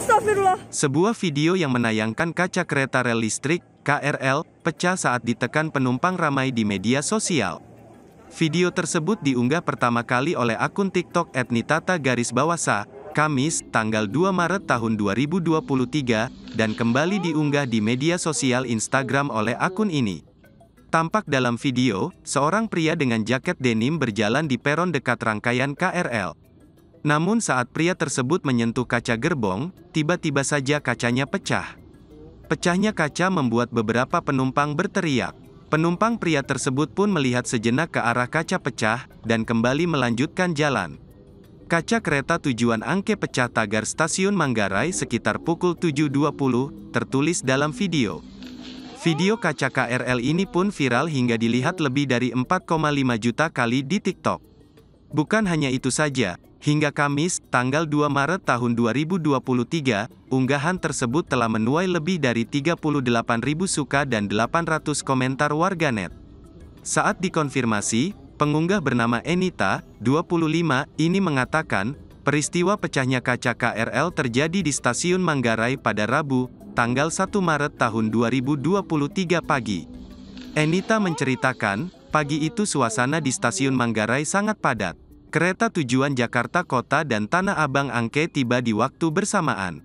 Astagfirullah. Sebuah video yang menayangkan kaca kereta rel listrik, KRL, pecah saat ditekan penumpang ramai di media sosial. Video tersebut diunggah pertama kali oleh akun TikTok @nitata_bawasa, Kamis, tanggal 2 Maret tahun 2023, dan kembali diunggah di media sosial Instagram oleh akun ini. Tampak dalam video, seorang pria dengan jaket denim berjalan di peron dekat rangkaian KRL. Namun saat pria tersebut menyentuh kaca gerbong, tiba-tiba saja kacanya pecah. Pecahnya kaca membuat beberapa penumpang berteriak. Penumpang pria tersebut pun melihat sejenak ke arah kaca pecah, dan kembali melanjutkan jalan. Kaca kereta tujuan Angke pecah tagar stasiun Manggarai sekitar pukul 7.20, tertulis dalam video. Video kaca KRL ini pun viral hingga dilihat lebih dari 4,5 juta kali di TikTok. Bukan hanya itu saja, hingga Kamis, tanggal 2 Maret tahun 2023, unggahan tersebut telah menuai lebih dari 38.000 suka dan 800 komentar warganet. Saat dikonfirmasi, pengunggah bernama Enita, 25, ini mengatakan, peristiwa pecahnya kaca KRL terjadi di stasiun Manggarai pada Rabu, tanggal 1 Maret tahun 2023 pagi. Enita menceritakan, pagi itu suasana di stasiun Manggarai sangat padat. Kereta tujuan Jakarta Kota dan Tanah Abang Angke tiba di waktu bersamaan.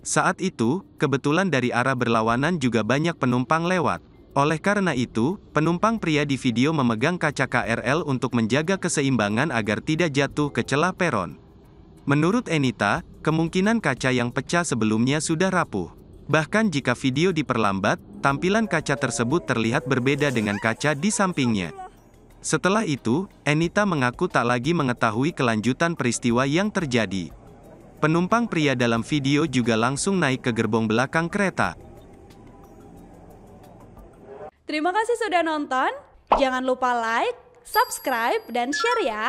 Saat itu, kebetulan dari arah berlawanan juga banyak penumpang lewat. Oleh karena itu, penumpang pria di video memegang kaca KRL untuk menjaga keseimbangan agar tidak jatuh ke celah peron. Menurut Enita, kemungkinan kaca yang pecah sebelumnya sudah rapuh. Bahkan jika video diperlambat, tampilan kaca tersebut terlihat berbeda dengan kaca di sampingnya. Setelah itu, Enita mengaku tak lagi mengetahui kelanjutan peristiwa yang terjadi. Penumpang pria dalam video juga langsung naik ke gerbong belakang kereta. Terima kasih sudah nonton. Jangan lupa like, subscribe, dan share ya.